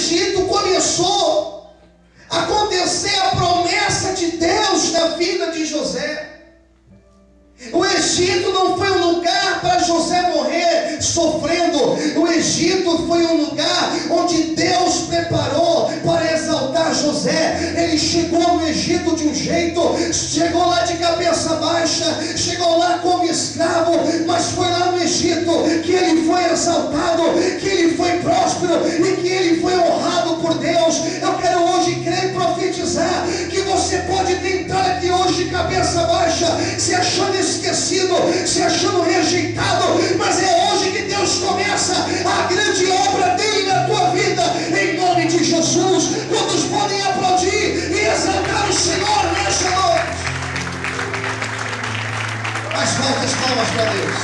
Egito começou a acontecer a promessa de Deus na vida de José. O Egito não foi um lugar para José morrer sofrendo. O Egito foi um lugar onde Deus preparou para exaltar José. Ele chegou no Egito de um jeito, chegou lá de cabeça baixa, chegou lá como escravo, mas foi lá no Egito que ele foi exaltado, que ele foi próspero e que ele foi honrado por Deus. Eu quero hoje crer e profetizar que você pode ter entrado aqui hoje de cabeça baixa, se achando esquecido, se achando rejeitado, mas é hoje que Deus começa a grande obra dele na tua vida, em nome de Jesus. Todos podem aplaudir e exaltar o Senhor nesta noite. Mais fortes palmas para Deus.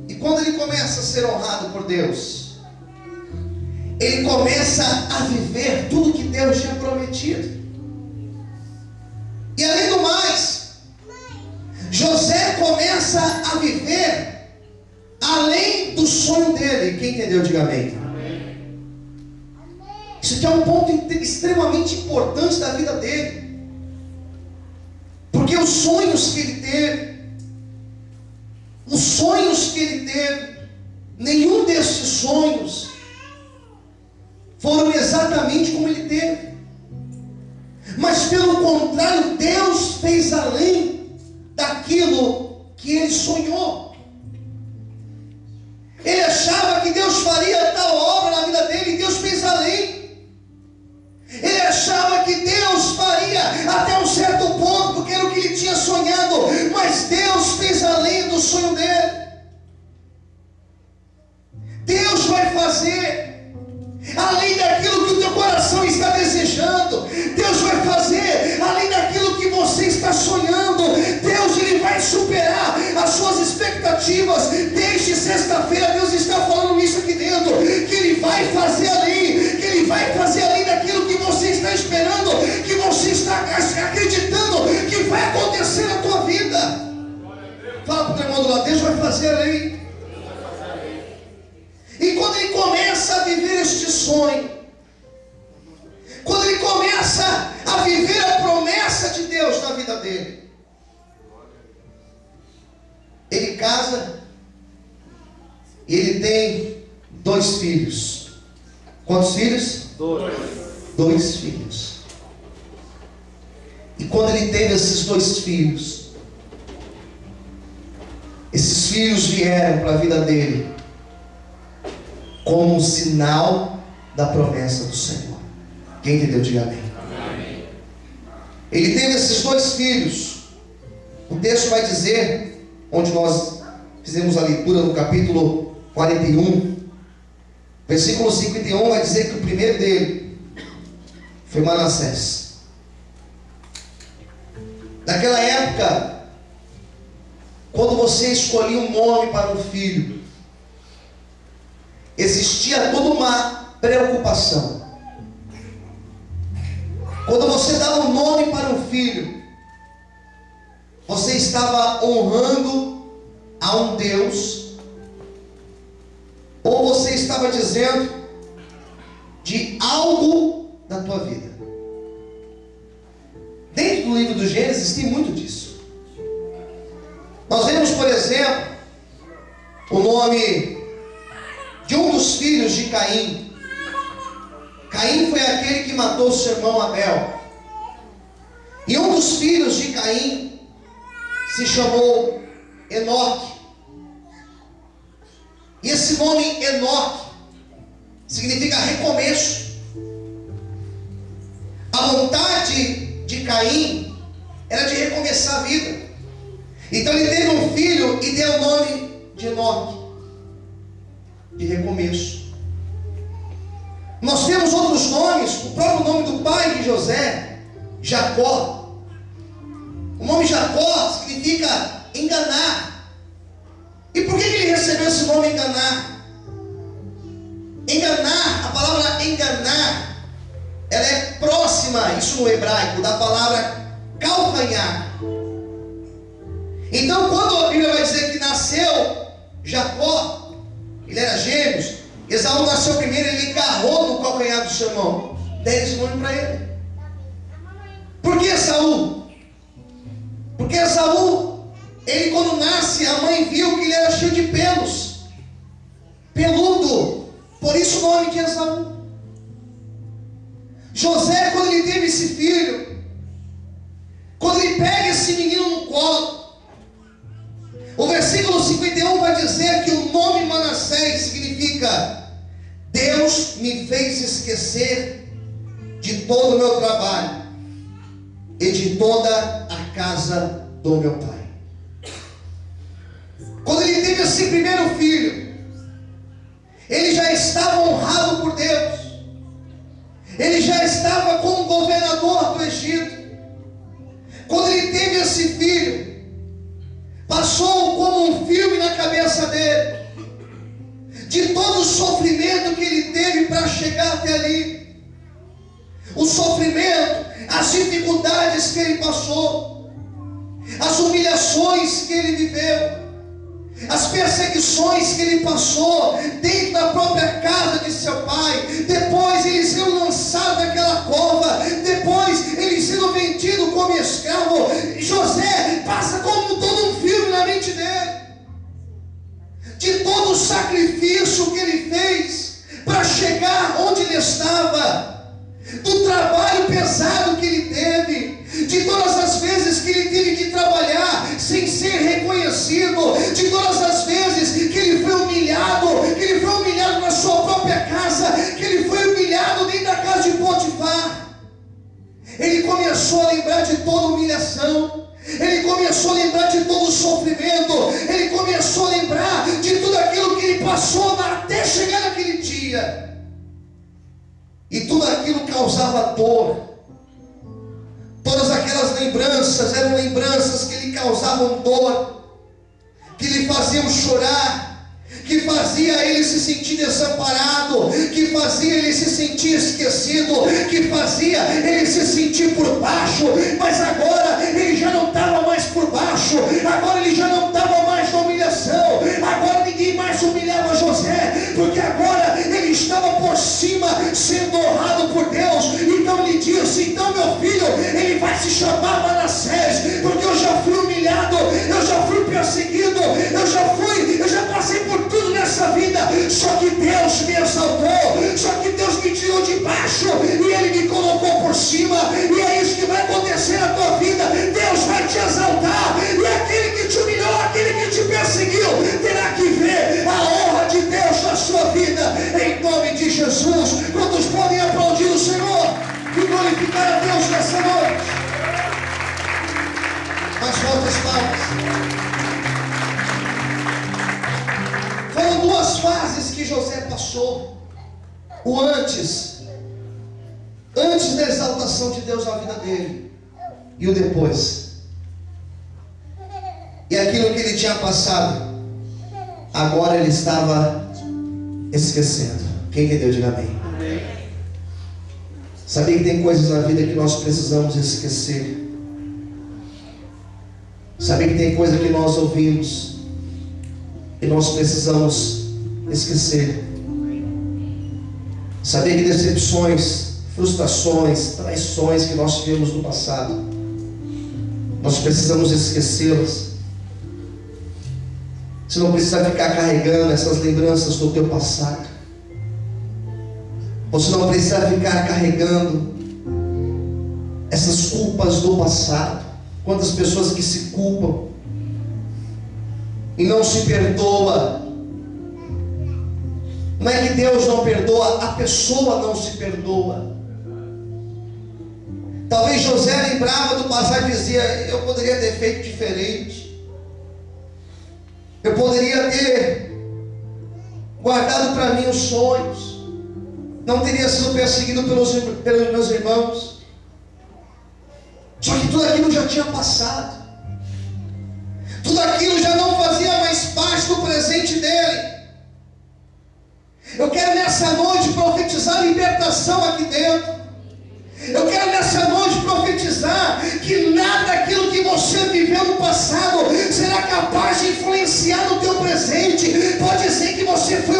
E quando ele começa a ser honrado por Deus, ele começa a viver tudo que Deus tinha prometido. E além do mais, José começa a viver além do sonho dele. Quem entendeu, diga amém. Isso aqui é um ponto extremamente importante da vida dele, porque os sonhos que ele teve, nenhum desses sonhos foram exatamente como ele teve, mas pelo contrário, Deus fez além daquilo que ele sonhou. Ele achava que Deus faria tal obra na vida dele, e Deus fez além. Ele achava que Deus faria até um certo ponto, porque era o que ele tinha sonhado, mas Deus fez além do sonho dele. Deus vai fazer além daquilo que o teu coração está desejando. Deus vai fazer além daquilo que você está sonhando. Deus, ele vai superar as suas expectativas. Desde sexta-feira Deus está falando isso aqui dentro, que ele vai fazer além, que ele vai fazer além daquilo que você está esperando, que você está acreditando que vai acontecer na tua vida. Fala para o teu irmão do lado: Deus vai fazer além. E quando ele começa a viver este sonho, quando ele começa a viver a promessa de Deus na vida dele, ele casa e ele tem 2 filhos. Quantos filhos? 2 filhos. E quando ele teve esses 2 filhos, esses filhos vieram para a vida dele como um sinal da promessa do Senhor. Quem entendeu, diga amém. Amém. Ele teve esses 2 filhos. O texto vai dizer, onde nós fizemos a leitura no capítulo 41, versículo 51, vai dizer que o primeiro dele foi Manassés. Naquela época, quando você escolhia um nome para um filho, existia toda uma preocupação. Quando você dava um nome para um filho, você estava honrando a um Deus, ou você estava dizendo de algo da tua vida. Dentro do livro do Gênesis tem muito disso. Nós vemos, por exemplo, o nome de um dos filhos de Caim. Caim foi aquele que matou seu irmão Abel. E um dos filhos de Caim se chamou Enoque. E esse nome Enoque significa recomeço. A vontade de Caim era de recomeçar a vida. Então ele teve um filho e deu o nome de Enoque, de recomeço. Nós temos outros nomes. O próprio nome do pai de José, Jacó. O nome Jacó significa enganar. E por que ele recebeu esse nome enganar? Enganar, a palavra enganar, ela é próxima, isso no hebraico, da palavra calcanhar. Então quando a Bíblia vai dizer que nasceu Jacó, ele era gêmeos. Esaú nasceu primeiro, ele agarrou no calcanhar do seu irmão. Dez esse nome para ele. Por que Esaú? Porque Esaú, ele quando nasce, a mãe viu que ele era cheio de pelos, peludo, por isso o nome de Esaú. José, quando ele teve esse filho, quando ele pega esse menino no colo, o versículo 51 vai dizer que o nome Manassés significa: Deus me fez esquecer de todo o meu trabalho e de toda a casa do meu pai. Quando ele teve esse primeiro filho, ele já estava honrado por Deus, ele já estava como governador do Egito. Quando ele teve esse filho, passou como um filme na cabeça dele, de todo o sofrimento que ele teve para chegar até ali, o sofrimento, as dificuldades que ele passou, as humilhações que ele viveu, as perseguições que ele passou dentro da própria casa de seu pai, depois ele sendo lançado daquela cova, depois ele sendo vendido como escravo. José passa como todo um filme na mente dele, de todo o sacrifício que ele fez para chegar onde ele estava, do trabalho pesado que ele teve, de todas as vezes que ele teve que trabalhar sem ser reconhecido, de todas as vezes que ele foi humilhado na sua própria casa, que ele foi humilhado dentro da casa de Potifar. Ele começou a lembrar de toda a humilhação, ele começou a lembrar de todo o sofrimento, ele começou a lembrar de tudo aquilo que ele passou até chegar naquele dia. E tudo aquilo causava dor. Todas aquelas lembranças eram lembranças que lhe causavam dor, que lhe faziam chorar, que fazia ele se sentir desamparado, que fazia ele se sentir esquecido, que fazia ele se sentir por baixo. Mas agora ele já não estava mais por baixo, agora ele já não estava mais na humilhação, agora ninguém mais humilhava José, porque agora ele estava por cima, sendo honrado por Deus. Então ele disse: então meu filho, ele vai se chamar Manassés, porque eu já fui humilhado, eu já fui perseguido, eu já passei por tudo nessa vida, só que Deus me exaltou, só que Deus me tirou de baixo e Ele me colocou por cima. E é isso que vai acontecer na tua vida. Deus vai te exaltar, e aquele que te humilhou, aquele que te perseguiu, terá que ver a honra de Deus na sua vida, em nome de Jesus. Quantos podem aplaudir o Senhor e glorificar a Deus nessa noite? Mais fortes palmas. Foram duas fases que José passou: o antes da exaltação de Deus na vida dele, e o depois. E aquilo que ele tinha passado, agora ele estava esquecendo. Quem entendeu, diga amém. Sabia que tem coisas na vida que nós precisamos esquecer? Sabia que tem coisa que nós ouvimos e nós precisamos esquecer? Sabia que decepções, frustrações, traições que nós tivemos no passado, nós precisamos esquecê-las? Você não precisa ficar carregando essas lembranças do teu passado. Você não precisa ficar carregando essas culpas do passado. Quantas pessoas que se culpam e não se perdoa. Não é que Deus não perdoa, a pessoa não se perdoa. Talvez José lembrava do passado e dizia: eu poderia ter feito diferente, eu poderia ter guardado para mim os sonhos, não teria sido perseguido pelos meus irmãos. Só que tudo aquilo já tinha passado, tudo aquilo já não fazia mais parte do presente dele. Eu quero nessa noite profetizar libertação aqui dentro. Eu quero nessa noite profetizar que nada daquilo que você viveu no passado será capaz de influenciar no teu presente. Pode ser que você foi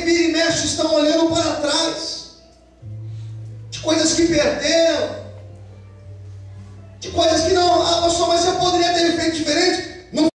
vira e mexe estão olhando para trás, de coisas que perderam, de coisas que não, pastor, mas eu poderia ter feito diferente.